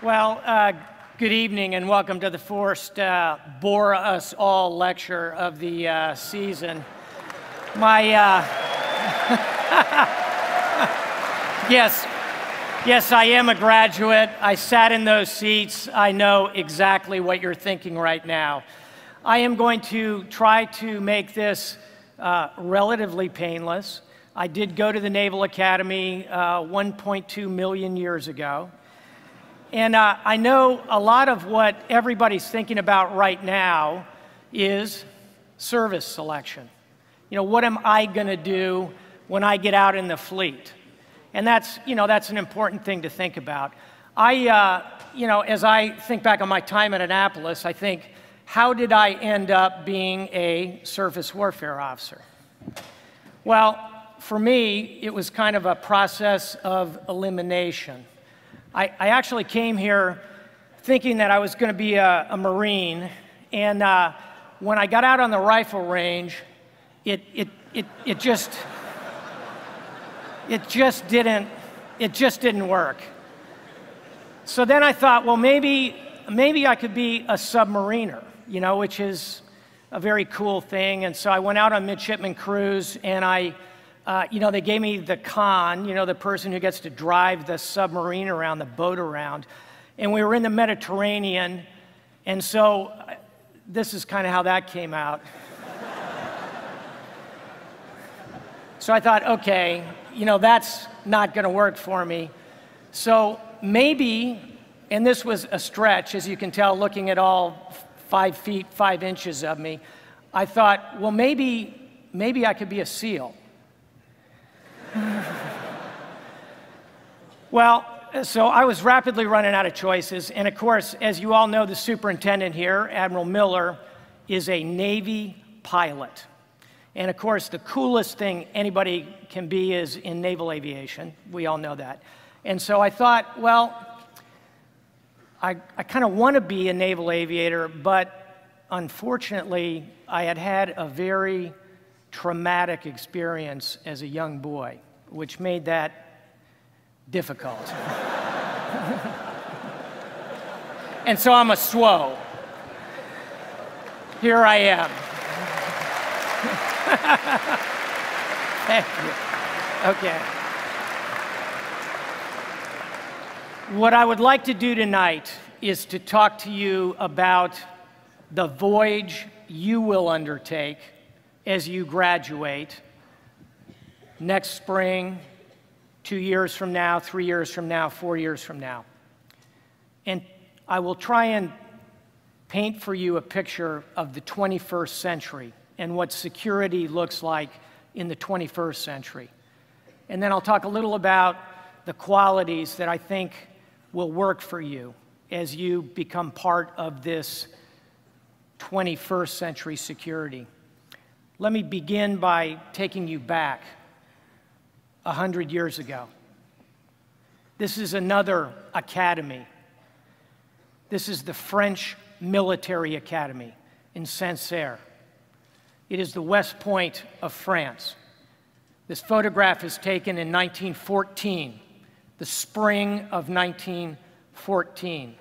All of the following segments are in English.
Well, good evening and welcome to the first Bore Us All lecture of the season. Yes, I am a graduate. I sat in those seats. I know exactly what you're thinking right now. I am going to try to make this relatively painless. I did go to the Naval Academy 1.2 million years ago. And I know a lot of what everybody's thinking about right now is service selection. You know, what am I going to do when I get out in the fleet? And that's an important thing to think about. As I think back on my time at Annapolis, I think, how did I end up being a surface warfare officer? Well, for me, it was kind of a process of elimination. I actually came here thinking that I was going to be a Marine, and when I got out on the rifle range, it just didn't work. So then I thought, well, maybe I could be a submariner, which is a very cool thing. And so I went out on midshipman cruise, and they gave me the con, the person who gets to drive the submarine around, the boat around. And we were in the Mediterranean, and so this is kind of how that came out. So I thought, okay, that's not going to work for me. So maybe, and this was a stretch, as you can tell, looking at all 5 feet, 5 inches of me, I thought, well, maybe I could be a SEAL. Well, so I was rapidly running out of choices, and of course, as you all know, the superintendent here, Admiral Miller, is a Navy pilot. And of course, the coolest thing anybody can be is in naval aviation. We all know that. And so I thought, well, I kind of want to be a naval aviator, but unfortunately, I had a very traumatic experience as a young boy, which made that difficult. And so I'm a SWO. Here I am. Thank you. Okay. What I would like to do tonight is to talk to you about the voyage you will undertake as you graduate next spring, 2 years from now, 3 years from now, 4 years from now. And I will try and paint for you a picture of the 21st century and what security looks like in the 21st century. And then I'll talk a little about the qualities that I think will work for you as you become part of this 21st century security. Let me begin by taking you back 100 years ago. This is another academy. This is the French Military Academy in Sancerre. It is the West Point of France. This photograph is taken in 1914, the spring of 1914.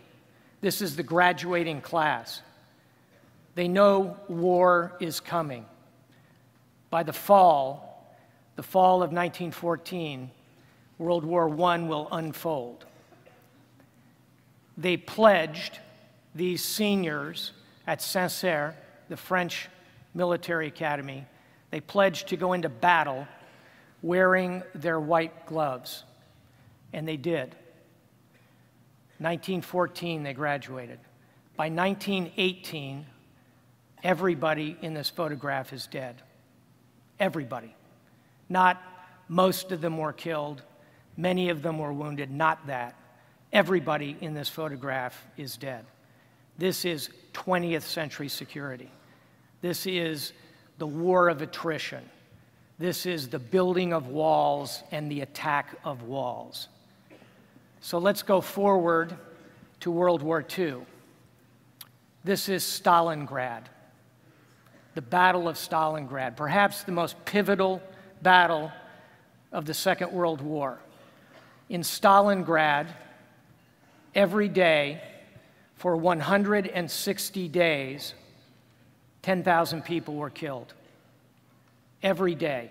This is the graduating class. They know war is coming. By the fall of 1914, World War I will unfold. They pledged, these seniors at Sancerre, the French Military Academy, they pledged to go into battle wearing their white gloves. And they did. 1914, they graduated. By 1918, everybody in this photograph is dead. Everybody. Not most of them were killed. Many of them were wounded. Not that. Everybody in this photograph is dead. This is 20th century security. This is the war of attrition. This is the building of walls and the attack of walls. So let's go forward to World War II. This is Stalingrad, the Battle of Stalingrad, perhaps the most pivotal battle of the Second World War. In Stalingrad, every day for 160 days, 10,000 people were killed. Every day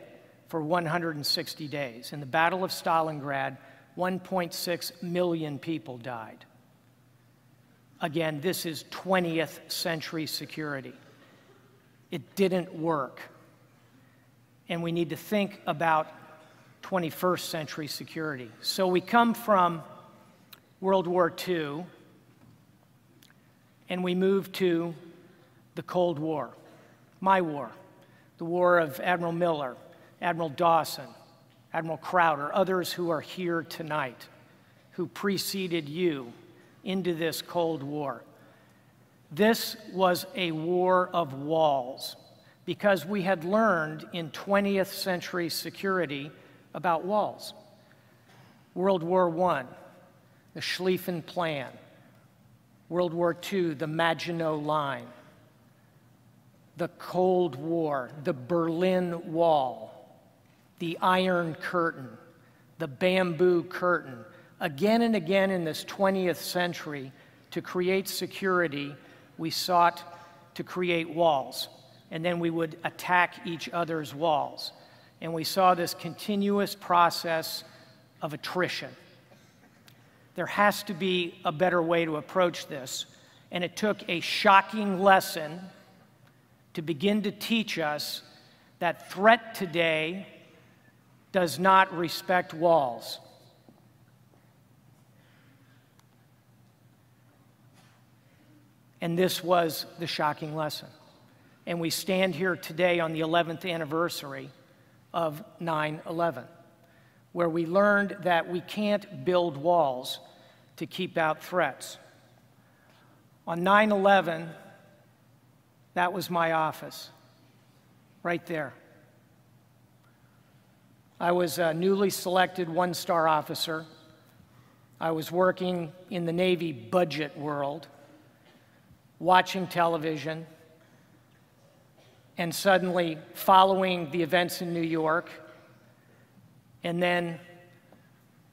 for 160 days. In the Battle of Stalingrad, 1.6 million people died. Again, this is 20th century security. It didn't work. And we need to think about 21st century security. So we come from World War II, and we move to the Cold War, my war, the war of Admiral Miller, Admiral Dawson, Admiral Crowder, others who are here tonight, who preceded you into this Cold War. This was a war of walls because we had learned in 20th century security about walls. World War I, the Schlieffen Plan. World War II, the Maginot Line. The Cold War, the Berlin Wall, the Iron Curtain, the Bamboo Curtain. Again and again in this 20th century, to create security, we sought to create walls, and then we would attack each other's walls. And we saw this continuous process of attrition. There has to be a better way to approach this, and it took a shocking lesson to begin to teach us that threat today does not respect walls. And this was the shocking lesson. And we stand here today on the 11th anniversary of 9/11, where we learned that we can't build walls to keep out threats. On 9/11, that was my office, right there. I was a newly selected one-star officer. I was working in the Navy budget world, watching television, and suddenly following the events in New York, and then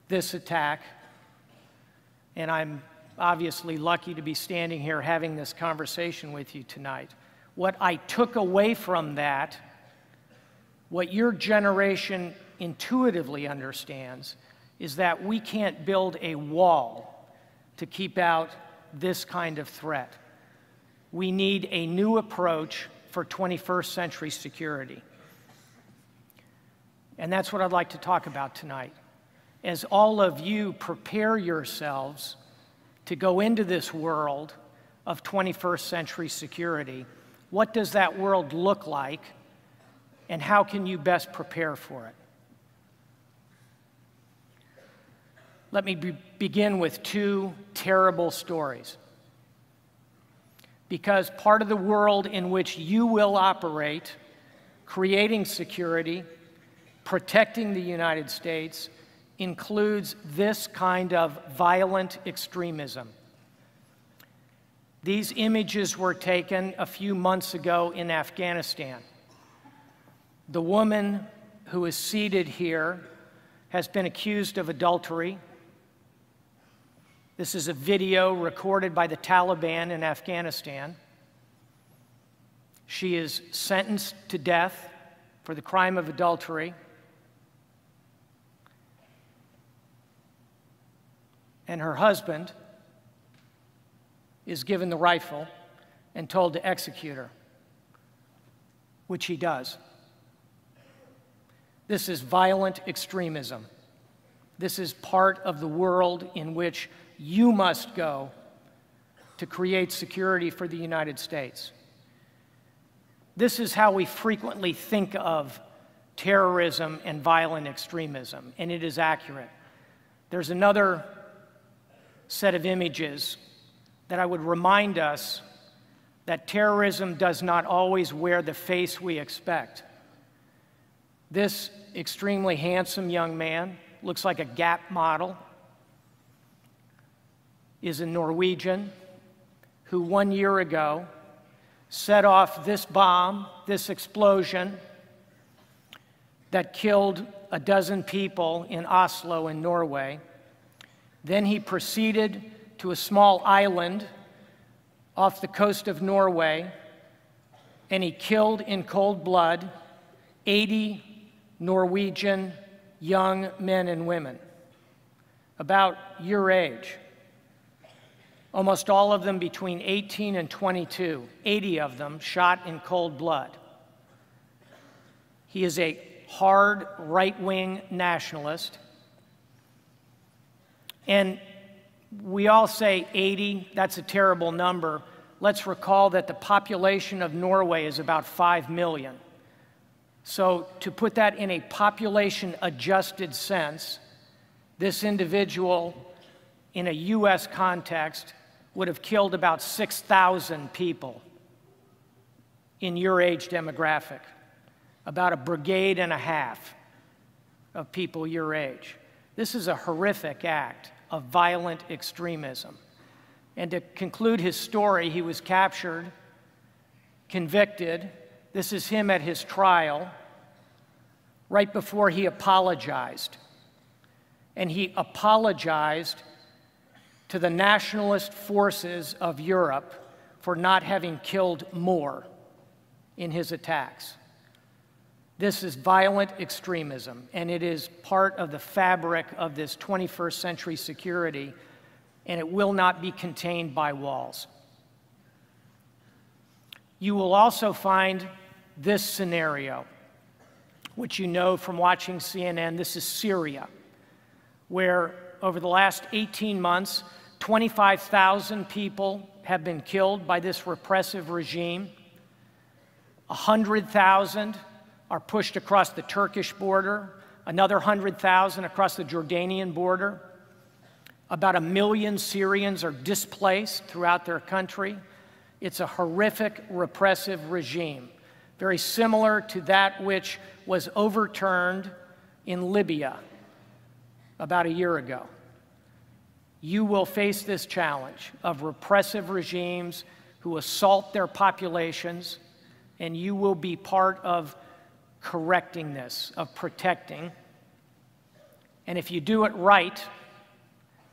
this attack. And I'm obviously lucky to be standing here having this conversation with you tonight. What I took away from that, what your generation intuitively understands, is that we can't build a wall to keep out this kind of threat. We need a new approach for 21st century security. And that's what I'd like to talk about tonight. As all of you prepare yourselves to go into this world of 21st century security, what does that world look like, and how can you best prepare for it? Let me begin with two terrible stories. Because part of the world in which you will operate, creating security, protecting the United States, includes this kind of violent extremism. These images were taken a few months ago in Afghanistan. The woman who is seated here has been accused of adultery. This is a video recorded by the Taliban in Afghanistan. She is sentenced to death for the crime of adultery. And her husband is given the rifle and told to execute her, which he does. This is violent extremism. This is part of the world in which you must go to create security for the United States. This is how we frequently think of terrorism and violent extremism, and it is accurate. There's another set of images that I would remind us that terrorism does not always wear the face we expect. This extremely handsome young man, looks like a Gap model, is a Norwegian who 1 year ago set off this bomb, this explosion that killed a dozen people in Oslo in Norway. Then he proceeded to a small island off the coast of Norway, and he killed in cold blood 80 Norwegian young men and women, about your age. Almost all of them between 18 and 22, 80 of them shot in cold blood. He is a hard right-wing nationalist. And we all say 80, that's a terrible number. Let's recall that the population of Norway is about 5 million. So to put that in a population-adjusted sense, this individual in a US context would have killed about 6,000 people in your age demographic, about a brigade and a half of people your age. This is a horrific act of violent extremism. And to conclude his story, he was captured, convicted. This is him at his trial, right before he apologized. And he apologized to the nationalist forces of Europe for not having killed more in his attacks. This is violent extremism, and it is part of the fabric of this 21st century security, and it will not be contained by walls. You will also find this scenario, which you know from watching CNN. This is Syria, where over the last 18 months, 25,000 people have been killed by this repressive regime. 100,000 are pushed across the Turkish border, another 100,000 across the Jordanian border. About 1 million Syrians are displaced throughout their country. It's a horrific, repressive regime, very similar to that which was overturned in Libya about a year ago. You will face this challenge of repressive regimes who assault their populations, and you will be part of correcting this, of protecting. And if you do it right,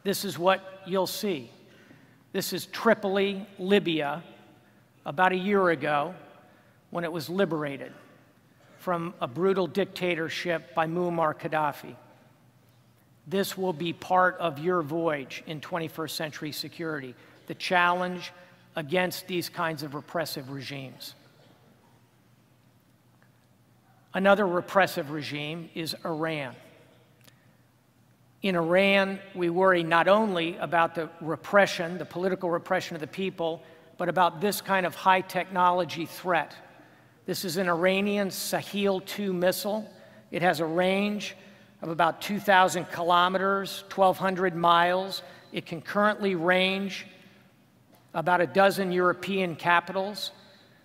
this is what you'll see. This is Tripoli, Libya, about a year ago, when it was liberated from a brutal dictatorship by Muammar Gaddafi. This will be part of your voyage in 21st century security, the challenge against these kinds of repressive regimes. Another repressive regime is Iran. In Iran, we worry not only about the repression, the political repression of the people, but about this kind of high technology threat. This is an Iranian Sahel-2 missile. It has a range of about 2,000 kilometers, 1,200 miles. It can currently range about a dozen European capitals.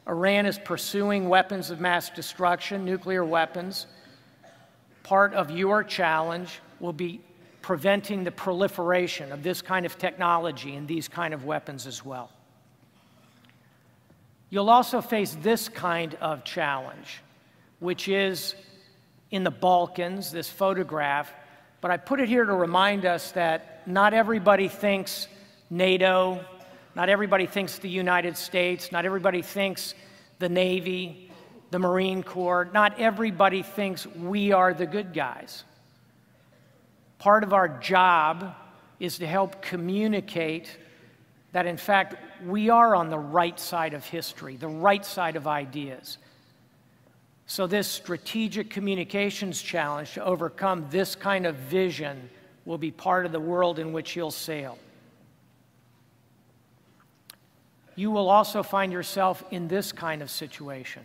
Iran is pursuing weapons of mass destruction, nuclear weapons. Part of your challenge will be preventing the proliferation of this kind of technology and these kind of weapons as well. You'll also face this kind of challenge, which is in the Balkans, this photograph, but I put it here to remind us that not everybody thinks NATO, not everybody thinks the United States, not everybody thinks the Navy, the Marine Corps, not everybody thinks we are the good guys. Part of our job is to help communicate that, in fact, we are on the right side of history, the right side of ideas. So this strategic communications challenge to overcome this kind of vision will be part of the world in which you'll sail. You will also find yourself in this kind of situation.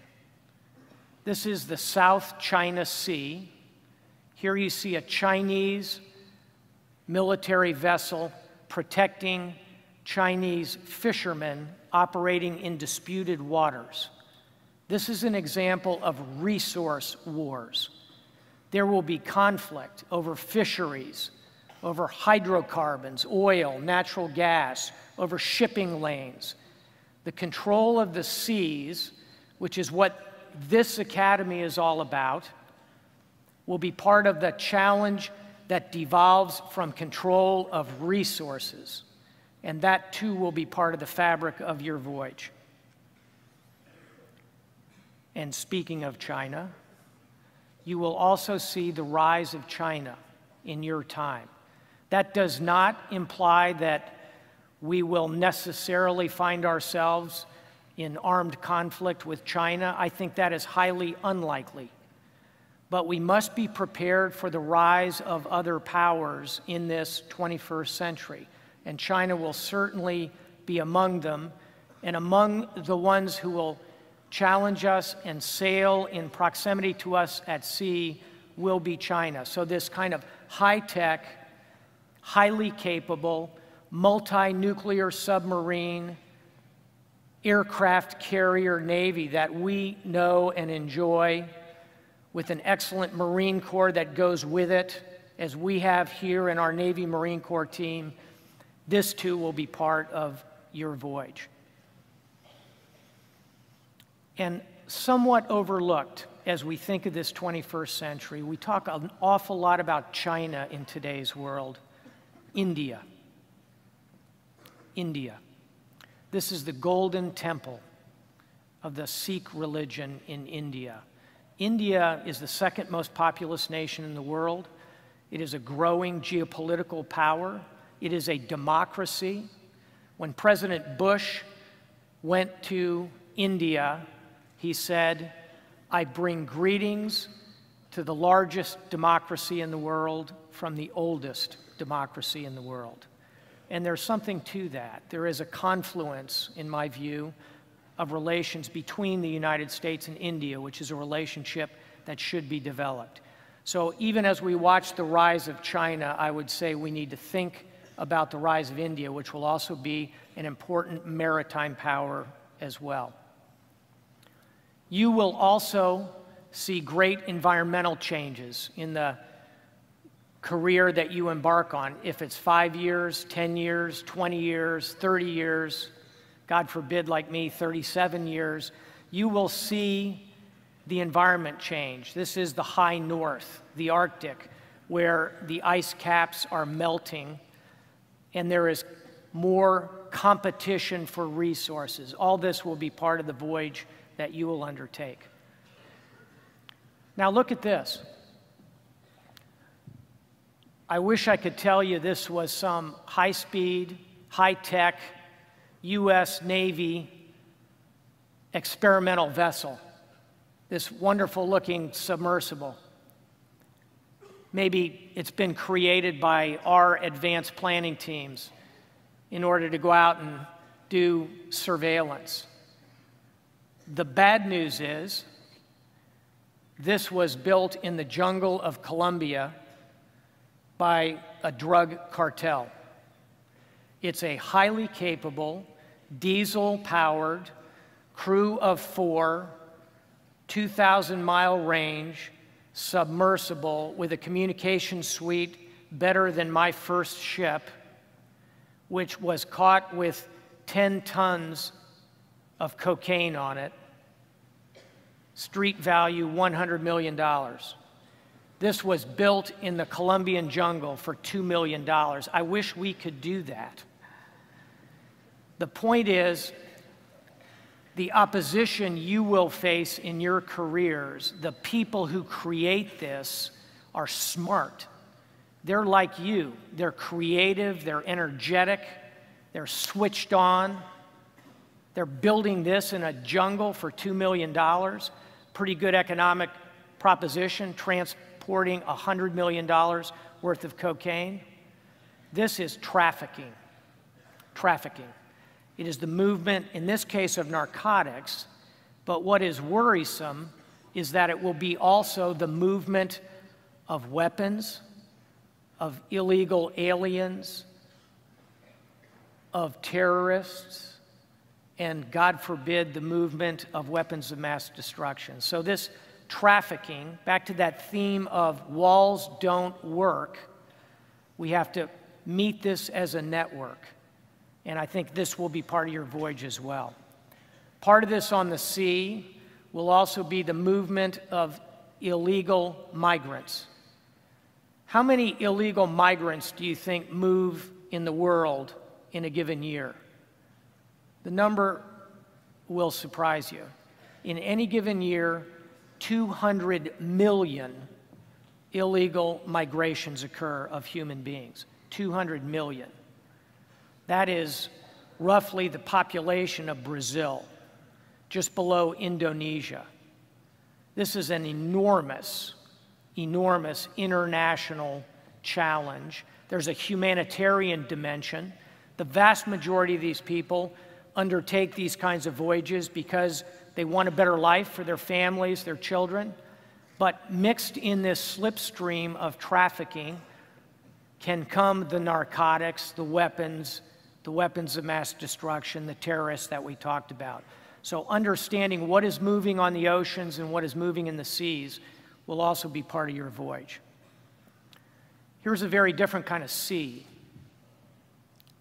This is the South China Sea. Here you see a Chinese military vessel protecting Chinese fishermen operating in disputed waters. This is an example of resource wars. There will be conflict over fisheries, over hydrocarbons, oil, natural gas, over shipping lanes. The control of the seas, which is what this academy is all about, will be part of the challenge that devolves from control of resources. and that too will be part of the fabric of your voyage. And speaking of China, you will also see the rise of China in your time. That does not imply that we will necessarily find ourselves in armed conflict with China. I think that is highly unlikely. But we must be prepared for the rise of other powers in this 21st century. And China will certainly be among them, and among the ones who will challenge us and sail in proximity to us at sea will be China. So this kind of high-tech, highly capable, multi-nuclear submarine, aircraft carrier Navy that we know and enjoy, with an excellent Marine Corps that goes with it, as we have here in our Navy Marine Corps team, this too will be part of your voyage. And somewhat overlooked as we think of this 21st century, we talk an awful lot about China in today's world. India. India. This is the golden temple of the Sikh religion in India. India is the second most populous nation in the world. It is a growing geopolitical power. It is a democracy. When President Bush went to India, he said, "I bring greetings to the largest democracy in the world from the oldest democracy in the world." And there's something to that. There is a confluence, in my view, of relations between the United States and India, which is a relationship that should be developed. So even as we watch the rise of China, I would say we need to think about the rise of India, which will also be an important maritime power as well. You will also see great environmental changes in the career that you embark on. If it's 5 years, 10 years, 20 years, 30 years, God forbid, like me, 37 years, you will see the environment change. This is the high north, the Arctic, where the ice caps are melting and there is more competition for resources. All this will be part of the voyage that you will undertake. Now look at this. I wish I could tell you this was some high-speed, high-tech U.S. Navy experimental vessel, this wonderful-looking submersible. Maybe it's been created by our advanced planning teams in order to go out and do surveillance. The bad news is this was built in the jungle of Colombia by a drug cartel. It's a highly capable, diesel-powered, crew of 4, 2,000-mile range, submersible with a communication suite better than my first ship, which was caught with 10 tons of cocaine on it. Street value, $100 million. This was built in the Colombian jungle for $2 million. I wish we could do that. The point is, the opposition you will face in your careers, the people who create this, are smart. They're like you. They're creative, they're energetic, they're switched on. They're building this in a jungle for $2 million. Pretty good economic proposition, transporting $100 million worth of cocaine. This is trafficking. Trafficking. It is the movement, in this case, of narcotics, but what is worrisome is that it will be also the movement of weapons, of illegal aliens, of terrorists, and, God forbid, the movement of weapons of mass destruction. So this trafficking, back to that theme of walls don't work, we have to meet this as a network. And I think this will be part of your voyage as well. Part of this on the sea will also be the movement of illegal migrants. How many illegal migrants do you think move in the world in a given year. The number will surprise you. In any given year, 200 million illegal migrations occur of human beings. 200 million. That is roughly the population of Brazil, just below Indonesia. This is an enormous, enormous international challenge. There's a humanitarian dimension. The vast majority of these people undertake these kinds of voyages because they want a better life for their families, their children. But mixed in this slipstream of trafficking can come the narcotics, the weapons of mass destruction, the terrorists that we talked about. So understanding what is moving on the oceans and what is moving in the seas will also be part of your voyage. Here's a very different kind of sea,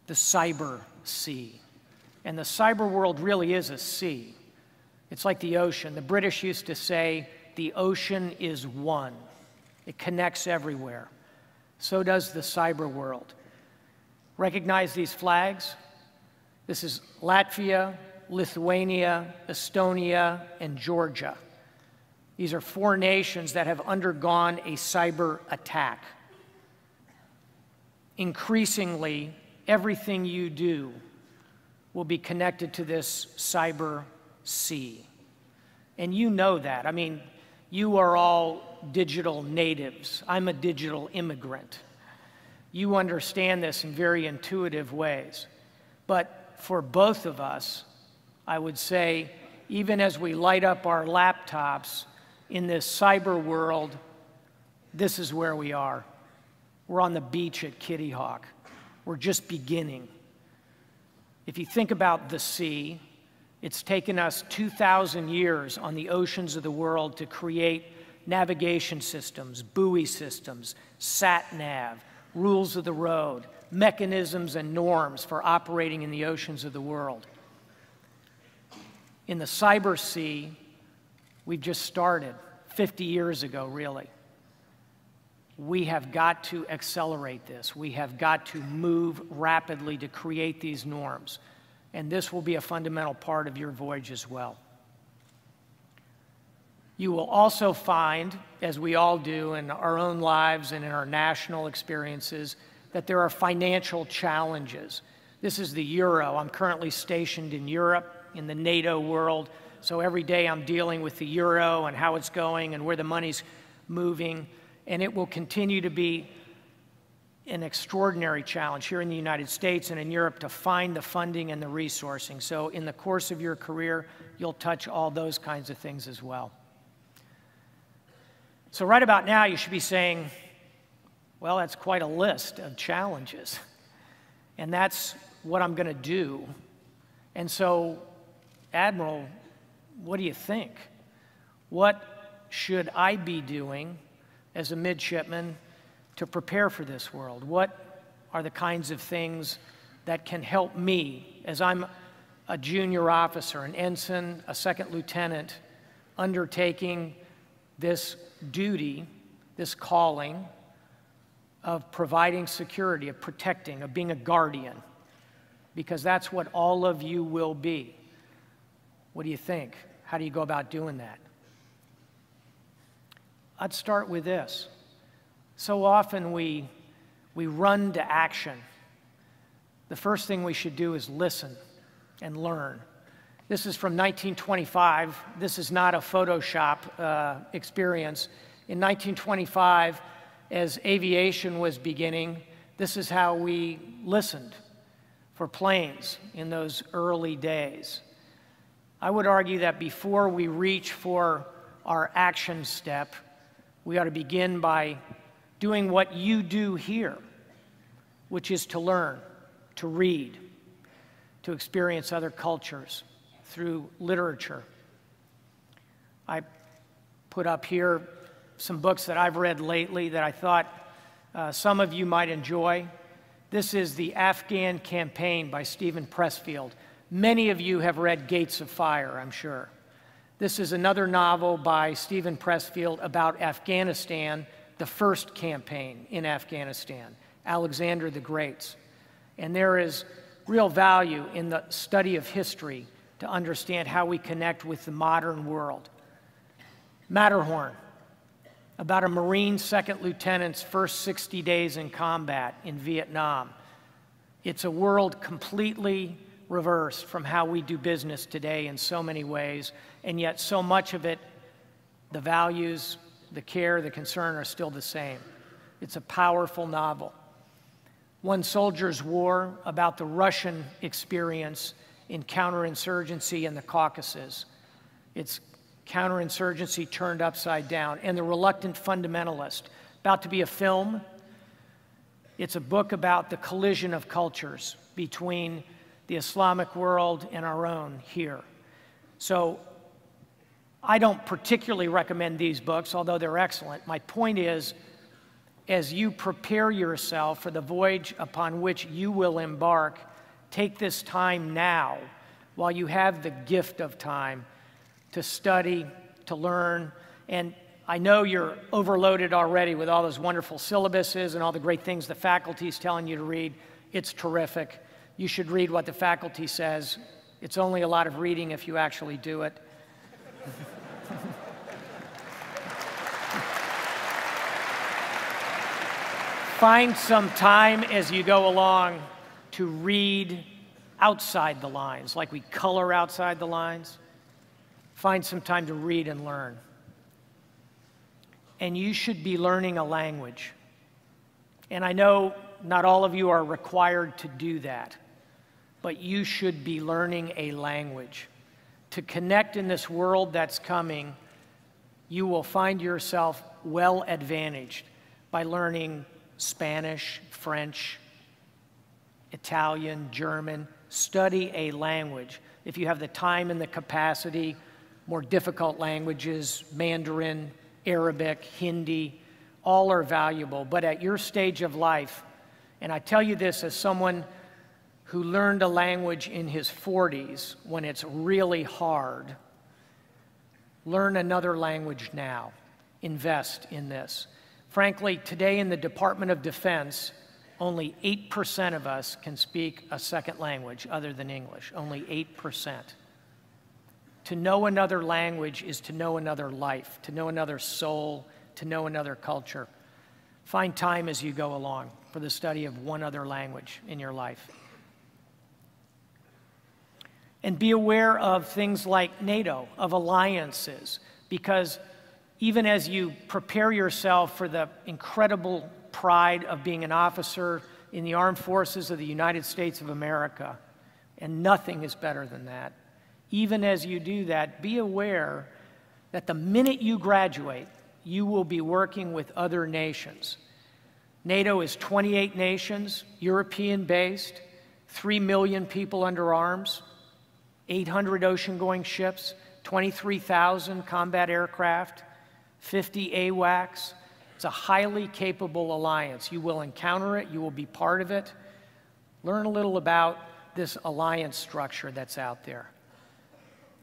the cyber sea. And the cyber world really is a sea. It's like the ocean. The British used to say, the ocean is one. It connects everywhere. So does the cyber world. Recognize these flags? This is Latvia, Lithuania, Estonia, and Georgia. These are 4 nations that have undergone a cyber attack. Increasingly, everything you do will be connected to this cyber sea. And you know that. I mean, you are all digital natives. I'm a digital immigrant. You understand this in very intuitive ways. But for both of us, I would say, even as we light up our laptops in this cyber world, this is where we are. We're on the beach at Kitty Hawk. We're just beginning. If you think about the sea, it's taken us 2,000 years on the oceans of the world to create navigation systems, buoy systems, sat-nav, rules of the road, mechanisms and norms for operating in the oceans of the world. In the cyber sea, we've just started 50 years ago, really. We have got to accelerate this. We have got to move rapidly to create these norms. And this will be a fundamental part of your voyage as well. You will also find, as we all do in our own lives and in our national experiences, that there are financial challenges. This is the euro. I'm currently stationed in Europe, in the NATO world, so every day I'm dealing with the euro and how it's going and where the money's moving, and it will continue to be an extraordinary challenge here in the United States and in Europe to find the funding and the resourcing. So in the course of your career, you'll touch all those kinds of things as well. So right about now, you should be saying, well, that's quite a list of challenges. And that's what I'm going to do. And so, Admiral, what do you think? What should I be doing as a midshipman to prepare for this world? What are the kinds of things that can help me as I'm a junior officer, an ensign, a second lieutenant, undertaking this duty, this calling of providing security, of protecting, of being a guardian? Because that's what all of you will be. What do you think? How do you go about doing that? I'd start with this. So often we run to action. The first thing we should do is listen and learn. This is from 1925. This is not a Photoshop experience. In 1925, as aviation was beginning, this is how we listened for planes in those early days. I would argue that before we reach for our action step, we ought to begin by doing what you do here, which is to learn, to read, to experience other cultures through literature. I put up here some books that I've read lately that I thought some of you might enjoy. This is The Afghan Campaign by Stephen Pressfield. Many of you have read Gates of Fire, I'm sure. This is another novel by Stephen Pressfield about Afghanistan, the first campaign in Afghanistan, Alexander the Great's. And there is real value in the study of history to understand how we connect with the modern world. Matterhorn, about a Marine second lieutenant's first 60 days in combat in Vietnam. It's a world completely reversed from how we do business today in so many ways, and yet so much of it, the values, the care, the concern are still the same. It's a powerful novel. One Soldier's War, about the Russian experience in counterinsurgency in the Caucasus. It's counterinsurgency turned upside down. And The Reluctant Fundamentalist, about to be a film. It's a book about the collision of cultures between the Islamic world and our own here. So I don't particularly recommend these books, although they're excellent. My point is, as you prepare yourself for the voyage upon which you will embark, take this time now, while you have the gift of time, to study, to learn. And I know you're overloaded already with all those wonderful syllabuses and all the great things the faculty's telling you to read. It's terrific. You should read what the faculty says. It's only a lot of reading if you actually do it. Find some time as you go along to read outside the lines, like we color outside the lines. Find some time to read and learn. And you should be learning a language. And I know not all of you are required to do that, but you should be learning a language. To connect in this world that's coming, you will find yourself well advantaged by learning Spanish, French, Italian, German. Study a language. If you have the time and the capacity, more difficult languages, Mandarin, Arabic, Hindi, all are valuable. But at your stage of life, and I tell you this as someone who learned a language in his 40s when it's really hard, learn another language now. Invest in this. Frankly, today in the Department of Defense, only 8% of us can speak a second language other than English, only 8%. To know another language is to know another life, to know another soul, to know another culture. Find time as you go along for the study of one other language in your life. And be aware of things like NATO, of alliances, because even as you prepare yourself for the incredible pride of being an officer in the armed forces of the United States of America, and nothing is better than that, even as you do that, be aware that the minute you graduate, you will be working with other nations. NATO is 28 nations, European-based, 3 million people under arms, 800 ocean-going ships, 23,000 combat aircraft, 50 AWACS. It's a highly capable alliance. You will encounter it. You will be part of it. Learn a little about this alliance structure that's out there.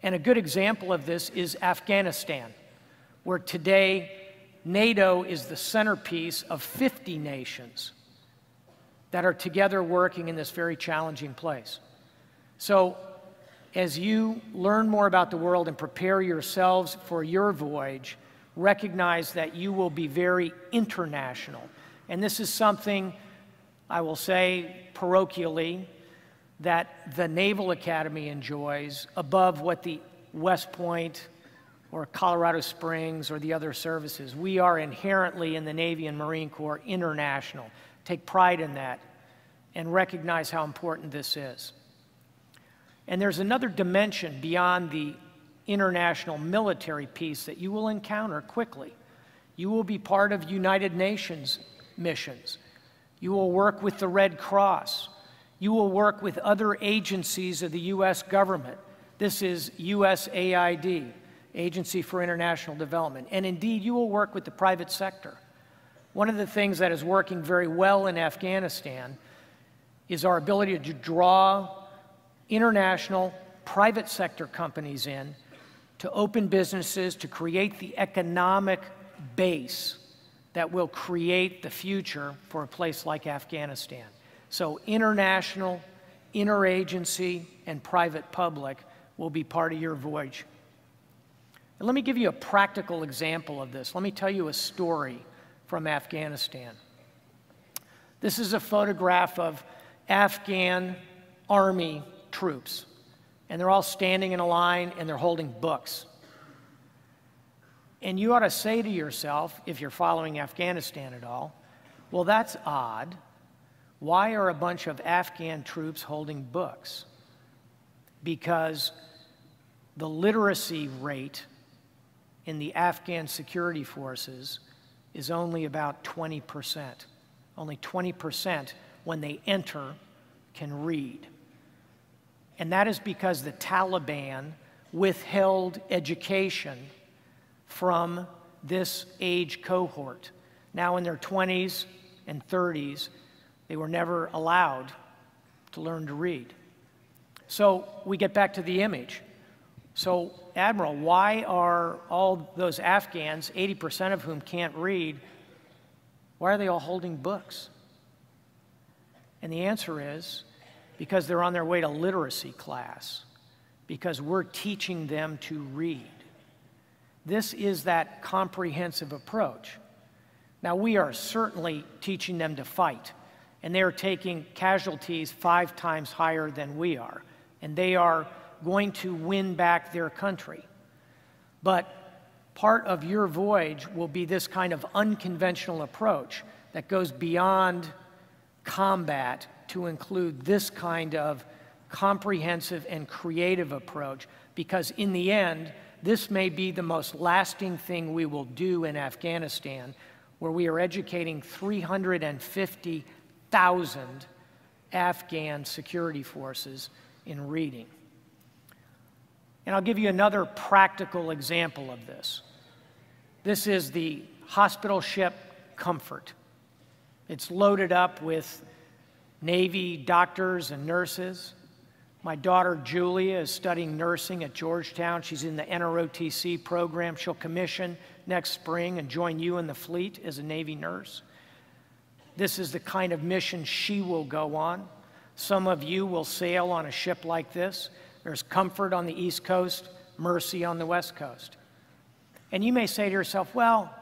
And a good example of this is Afghanistan, where today NATO is the centerpiece of 50 nations that are together working in this very challenging place. So as you learn more about the world and prepare yourselves for your voyage, recognize that you will be very international. And this is something, I will say parochially, that the Naval Academy enjoys above what the West Point or Colorado Springs or the other services. We are inherently in the Navy and Marine Corps international. Take pride in that and recognize how important this is. And there's another dimension beyond the international military piece that you will encounter quickly. You will be part of United Nations missions. You will work with the Red Cross. You will work with other agencies of the U.S. government. This is USAID, Agency for International Development. And indeed, you will work with the private sector. One of the things that is working very well in Afghanistan is our ability to draw international private sector companies in to open businesses, to create the economic base that will create the future for a place like Afghanistan. So international, interagency, and private-public will be part of your voyage. And let me give you a practical example of this. Let me tell you a story from Afghanistan. This is a photograph of Afghan army troops, and they're all standing in a line and they're holding books. And you ought to say to yourself, if you're following Afghanistan at all, well, that's odd. Why are a bunch of Afghan troops holding books? Because the literacy rate in the Afghan security forces is only about 20%. Only 20% when they enter can read. And that is because the Taliban withheld education from this age cohort. Now in their 20s and 30s, they were never allowed to learn to read. So we get back to the image. So, Admiral, why are all those Afghans, 80% of whom can't read, why are they all holding books? And the answer is because they're on their way to literacy class, because we're teaching them to read. This is that comprehensive approach. Now, we are certainly teaching them to fight, and they are taking casualties 5 times higher than we are, and they are going to win back their country. But part of your voyage will be this kind of unconventional approach that goes beyond combat to include this kind of comprehensive and creative approach, because in the end, this may be the most lasting thing we will do in Afghanistan, where we are educating 350,000 Afghan security forces in reading. And I'll give you another practical example of this. This is the hospital ship Comfort. It's loaded up with Navy doctors and nurses. My daughter Julia is studying nursing at Georgetown. She's in the NROTC program. She'll commission next spring and join you in the fleet as a Navy nurse. This is the kind of mission she will go on. Some of you will sail on a ship like this. There's Comfort on the East Coast, Mercy on the West Coast. And you may say to yourself, well,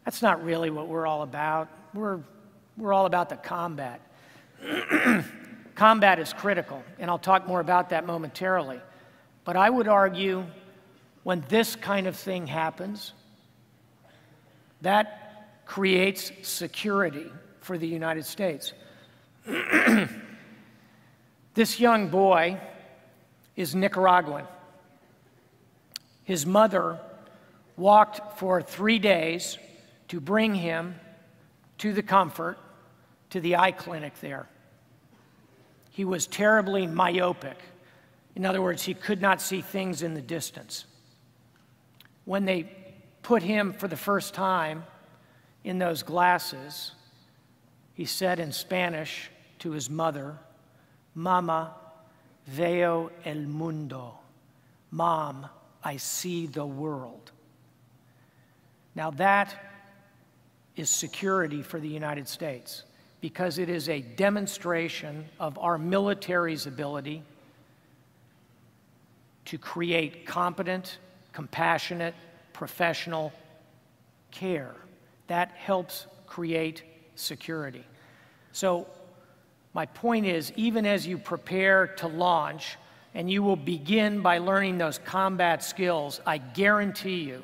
that's not really what we're all about. We're all about the combat. Combat is critical, and I'll talk more about that momentarily. But I would argue when this kind of thing happens, that creates security for the United States. This young boy is Nicaraguan. His mother walked for 3 days to bring him to the Comfort, to the eye clinic there. He was terribly myopic. In other words, he could not see things in the distance. When they put him for the first time in those glasses, he said in Spanish to his mother, "Mama, veo el mundo." Mom, I see the world. Now that is security for the United States, because it is a demonstration of our military's ability to create competent, compassionate, professional care. That helps create security. So my point is, even as you prepare to launch, and you will begin by learning those combat skills, I guarantee you,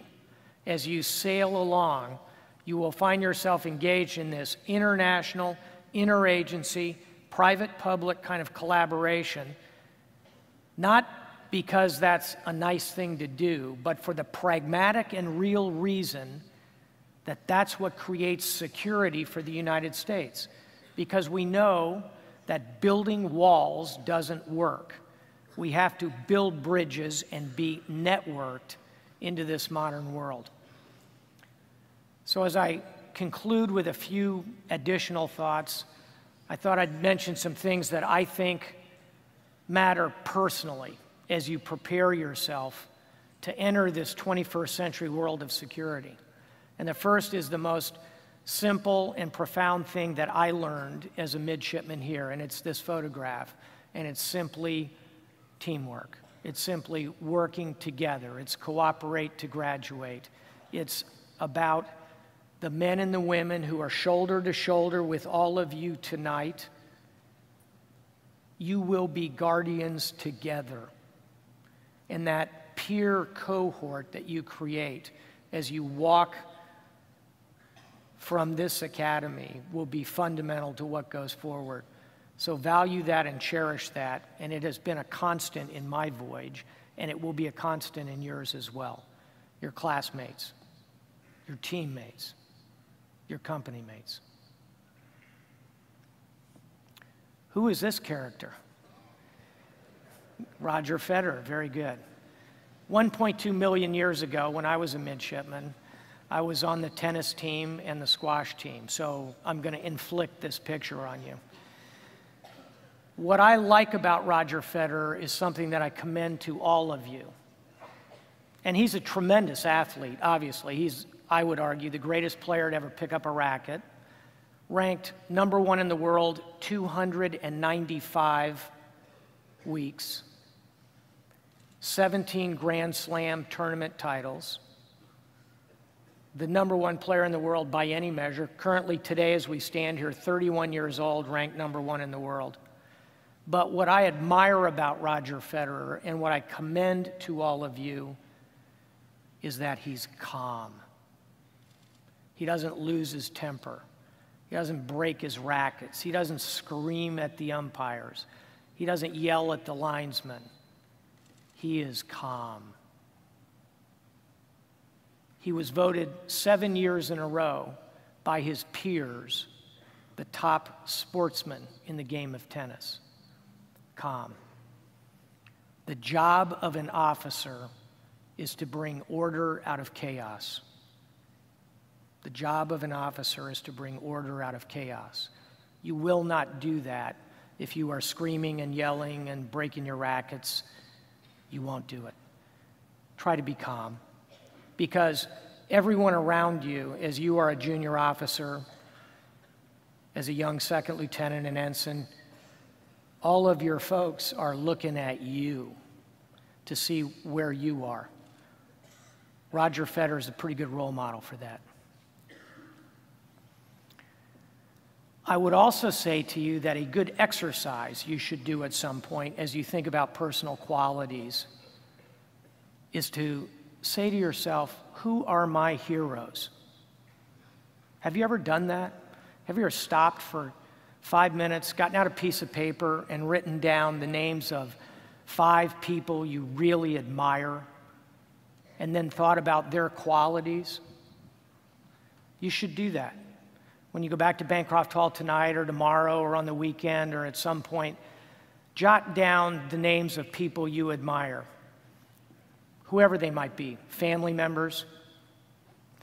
as you sail along, you will find yourself engaged in this international, interagency, private-public kind of collaboration, not because that's a nice thing to do, but for the pragmatic and real reason that that's what creates security for the United States. Because we know that building walls doesn't work. We have to build bridges and be networked into this modern world. So as I conclude with a few additional thoughts, I thought I'd mention some things that I think matter personally as you prepare yourself to enter this 21st century world of security. And the first is the most simple and profound thing that I learned as a midshipman here, and it's this photograph. and it's simply teamwork. It's simply working together. It's cooperate to graduate. It's about the men and the women who are shoulder to shoulder with all of you tonight. You will be guardians together. And that peer cohort that you create as you walk from this academy will be fundamental to what goes forward. So value that and cherish that, and it has been a constant in my voyage, and it will be a constant in yours as well. Your classmates, your teammates, your company mates. Who is this character? Roger Federer, very good. 1.2 million years ago, when I was a midshipman, I was on the tennis team and the squash team, so I'm going to inflict this picture on you. What I like about Roger Federer is something that I commend to all of you. And he's a tremendous athlete, obviously. He's, I would argue, the greatest player to ever pick up a racket, ranked #1 in the world 295 weeks, 17 Grand Slam tournament titles, the #1 player in the world by any measure, currently today as we stand here, 31 years old, ranked #1 in the world. But what I admire about Roger Federer and what I commend to all of you is that he's calm. He doesn't lose his temper. He doesn't break his rackets. He doesn't scream at the umpires. He doesn't yell at the linesmen. He is calm. He was voted 7 years in a row by his peers the top sportsman in the game of tennis. Calm. The job of an officer is to bring order out of chaos. The job of an officer is to bring order out of chaos. You will not do that if you are screaming and yelling and breaking your rackets. You won't do it. Try to be calm, because everyone around you, as you are a junior officer, as a young second lieutenant and ensign, all of your folks are looking at you to see where you are. Roger Federer is a pretty good role model for that. I would also say to you that a good exercise you should do at some point as you think about personal qualities is to say to yourself, who are my heroes? Have you ever done that? Have you ever stopped for 5 minutes, gotten out a piece of paper and written down the names of 5 people you really admire and then thought about their qualities? You should do that. When you go back to Bancroft Hall tonight or tomorrow or on the weekend or at some point, jot down the names of people you admire, whoever they might be, family members,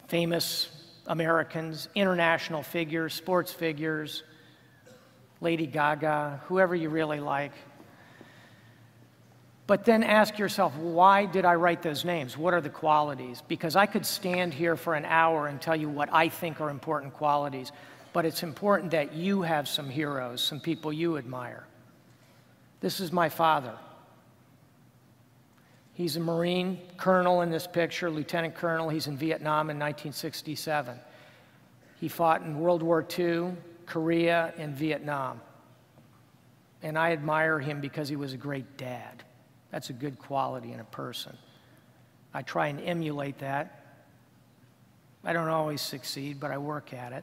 famous Americans, international figures, sports figures, Lady Gaga, whoever you really like. But then ask yourself, why did I write those names? What are the qualities? Because I could stand here for an hour and tell you what I think are important qualities, but it's important that you have some heroes, some people you admire. This is my father. He's a Marine colonel in this picture, lieutenant colonel. He's in Vietnam in 1967. He fought in World War II, Korea, and Vietnam. And I admire him because he was a great dad. That's a good quality in a person. I try and emulate that. I don't always succeed, but I work at it.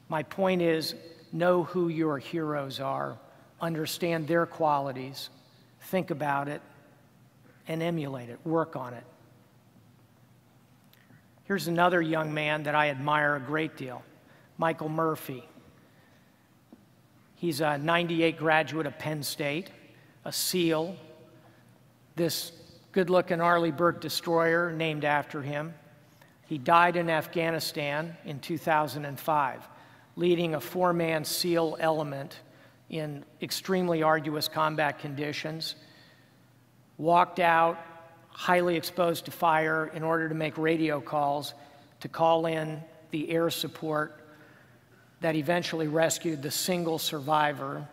My point is, know who your heroes are, understand their qualities, think about it, and emulate it, work on it. Here's another young man that I admire a great deal, Michael Murphy. He's a '98 graduate of Penn State, a SEAL, this good-looking Arleigh Burke destroyer named after him. He died in Afghanistan in 2005, leading a 4-man SEAL element in extremely arduous combat conditions, walked out, highly exposed to fire in order to make radio calls to call in the air support that eventually rescued the single survivor,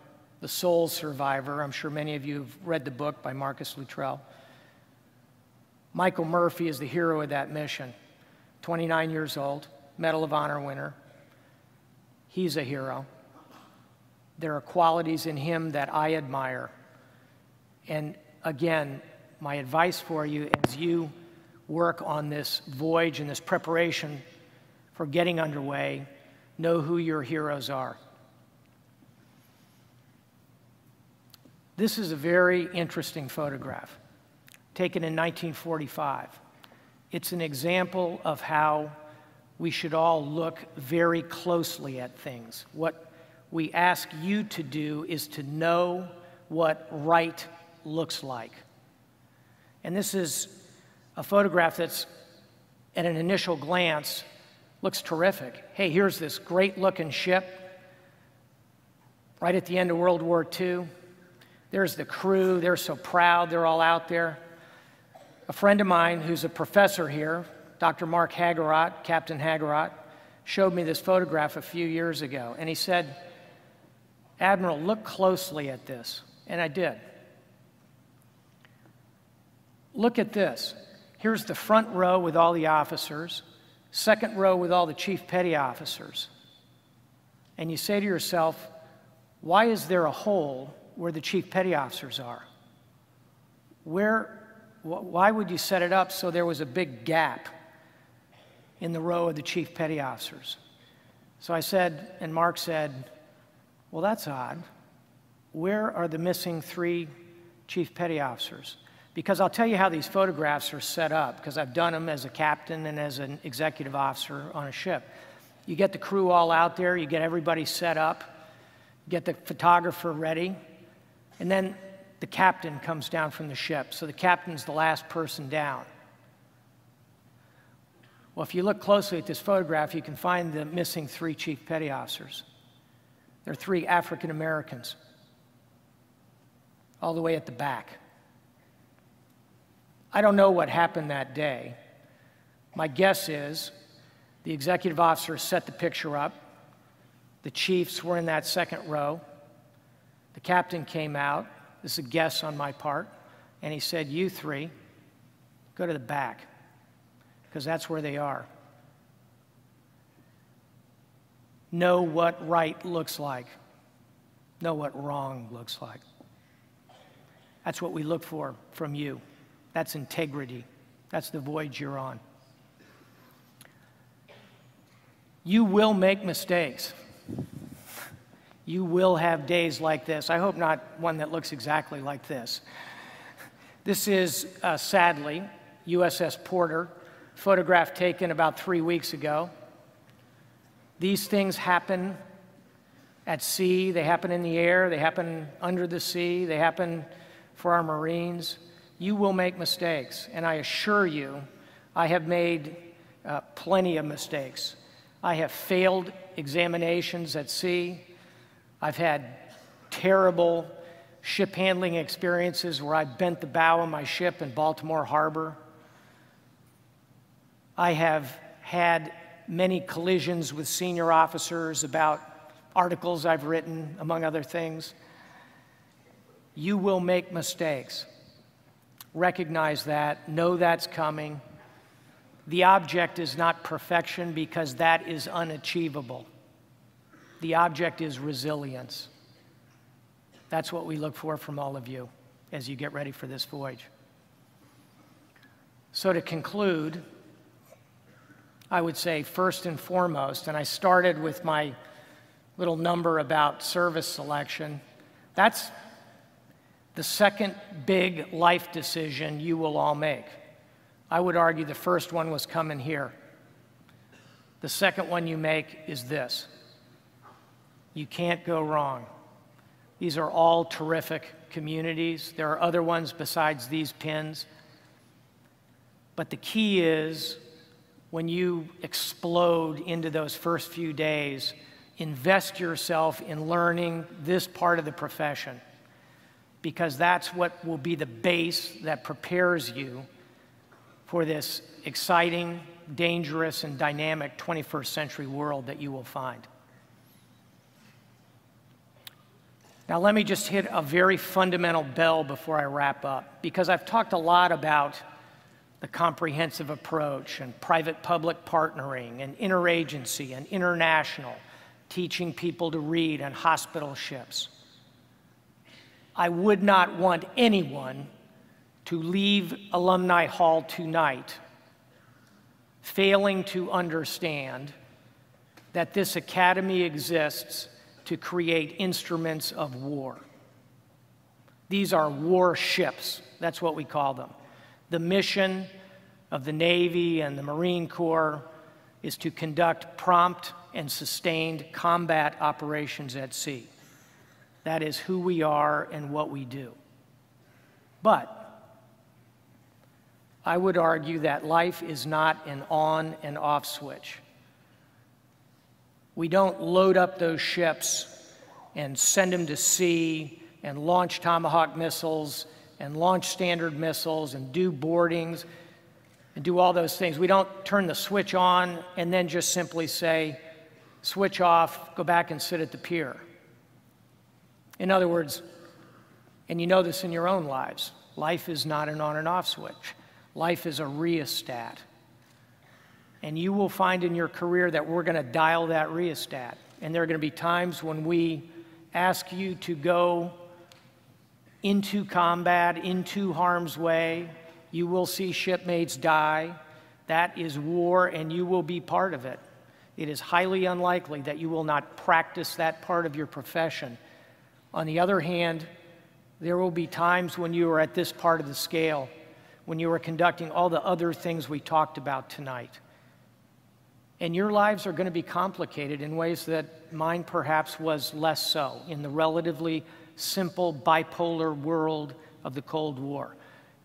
the sole survivor. I'm sure many of you have read the book by Marcus Luttrell. Michael Murphy is the hero of that mission. 29 years old, Medal of Honor winner. He's a hero. There are qualities in him that I admire. And again, my advice for you as you work on this voyage and this preparation for getting underway, know who your heroes are. This is a very interesting photograph, taken in 1945. It's an example of how we should all look very closely at things. What we ask you to do is to know what right looks like. And this is a photograph that's, at an initial glance, looks terrific. Hey, here's this great-looking ship right at the end of World War II. There's the crew. They're so proud. They're all out there. A friend of mine who's a professor here, Dr. Mark Hagerott, Captain Hagerott, showed me this photograph a few years ago, and he said, "Admiral, look closely at this." And I did. Look at this. Here's the front row with all the officers, second row with all the chief petty officers. And you say to yourself, why is there a hole where the chief petty officers are? Why would you set it up so there was a big gap in the row of the chief petty officers? So I said, and Mark said, well, that's odd. Where are the missing 3 chief petty officers? Because I'll tell you how these photographs are set up, because I've done them as a captain and as an executive officer on a ship. You get the crew all out there, you get everybody set up, get the photographer ready, and then the captain comes down from the ship. So the captain's the last person down. Well, if you look closely at this photograph, you can find the missing 3 chief petty officers. They're 3 African Americans, all the way at the back. I don't know what happened that day. My guess is the executive officers set the picture up. The chiefs were in that second row. The captain came out. This is a guess on my part. And he said, you 3, go to the back, because that's where they are. Know what right looks like. Know what wrong looks like. That's what we look for from you. That's integrity. That's the voyage you're on. You will make mistakes. You will have days like this. I hope not one that looks exactly like this. This is, sadly, USS Porter, photograph taken about 3 weeks ago. These things happen at sea. They happen in the air. They happen under the sea. They happen for our Marines. You will make mistakes, and I assure you, I have made plenty of mistakes. I have failed examinations at sea. I've had terrible ship handling experiences where I bent the bow of my ship in Baltimore Harbor. I have had many collisions with senior officers about articles I've written, among other things. You will make mistakes. Recognize that, know that's coming. The object is not perfection, because that is unachievable. The object is resilience. That's what we look for from all of you as you get ready for this voyage. So to conclude, I would say first and foremost, and I started with my little number about service selection, that's the second big life decision you will all make. I would argue the first one was coming here. The second one you make is this. You can't go wrong. These are all terrific communities. There are other ones besides these pins. But the key is, when you explode into those first few days, invest yourself in learning this part of the profession, because that's what will be the base that prepares you for this exciting, dangerous, and dynamic 21st century world that you will find. Now let me just hit a very fundamental bell before I wrap up, because I've talked a lot about the comprehensive approach and private-public partnering and interagency and international, teaching people to read on hospital ships. I would not want anyone to leave Alumni Hall tonight failing to understand that this academy exists to create instruments of war. These are warships, that's what we call them. The mission of the Navy and the Marine Corps is to conduct prompt and sustained combat operations at sea. That is who we are and what we do. But I would argue that life is not an on and off switch. We don't load up those ships and send them to sea and launch Tomahawk missiles and launch Standard missiles and do boardings and do all those things. We don't turn the switch on and then just simply say, switch off, go back and sit at the pier. In other words, and you know this in your own lives, life is not an on and off switch. Life is a rheostat. And you will find in your career that we're going to dial that rheostat. And there are going to be times when we ask you to go into combat, into harm's way. You will see shipmates die. That is war, and you will be part of it. It is highly unlikely that you will not practice that part of your profession. On the other hand, there will be times when you are at this part of the scale, when you are conducting all the other things we talked about tonight. And your lives are going to be complicated in ways that mine perhaps was less so in the relatively simple bipolar world of the Cold War.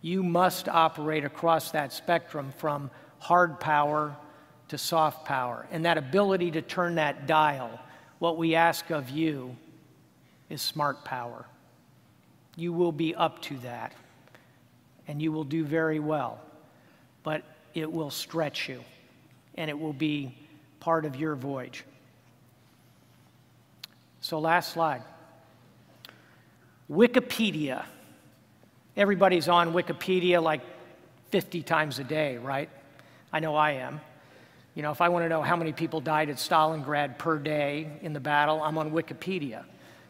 You must operate across that spectrum from hard power to soft power. And that ability to turn that dial, what we ask of you is smart power. You will be up to that, and you will do very well, but it will stretch you. And it will be part of your voyage. So last slide. Wikipedia. Everybody's on Wikipedia like 50 times a day, right? I know I am. You know, if I want to know how many people died at Stalingrad per day in the battle, I'm on Wikipedia.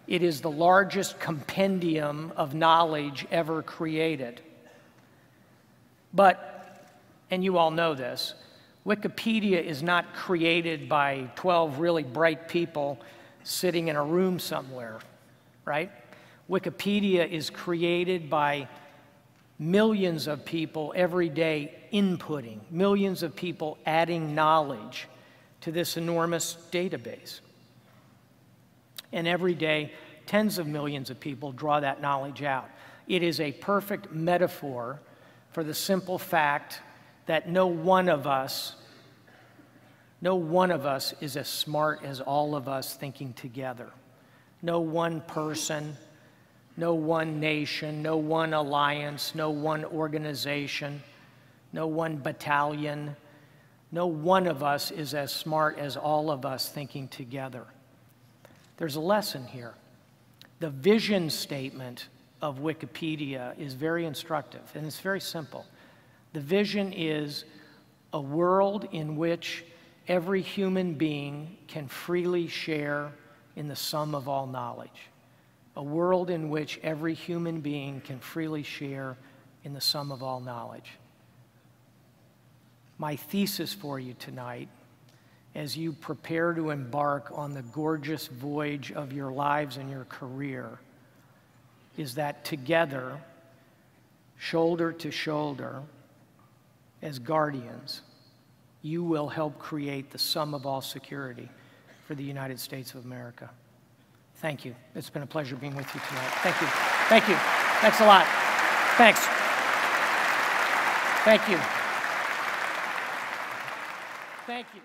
It is the largest compendium of knowledge ever created. But, and you all know this, Wikipedia is not created by 12 really bright people sitting in a room somewhere, right? Wikipedia is created by millions of people every day inputting, millions of people adding knowledge to this enormous database. And every day, tens of millions of people draw that knowledge out. It is a perfect metaphor for the simple fact that no one of us is as smart as all of us thinking together. No one person, no one nation, no one alliance, no one organization, no one battalion. No one of us is as smart as all of us thinking together. There's a lesson here. The vision statement of Wikipedia is very instructive, and it's very simple. The vision is a world in which every human being can freely share in the sum of all knowledge. A world in which every human being can freely share in the sum of all knowledge. My thesis for you tonight, as you prepare to embark on the gorgeous voyage of your lives and your career, is that together, shoulder to shoulder, as guardians, you will help create the sum of all security for the United States of America. Thank you. It's been a pleasure being with you tonight. Thank you. Thank you. Thanks a lot. Thanks. Thank you. Thank you.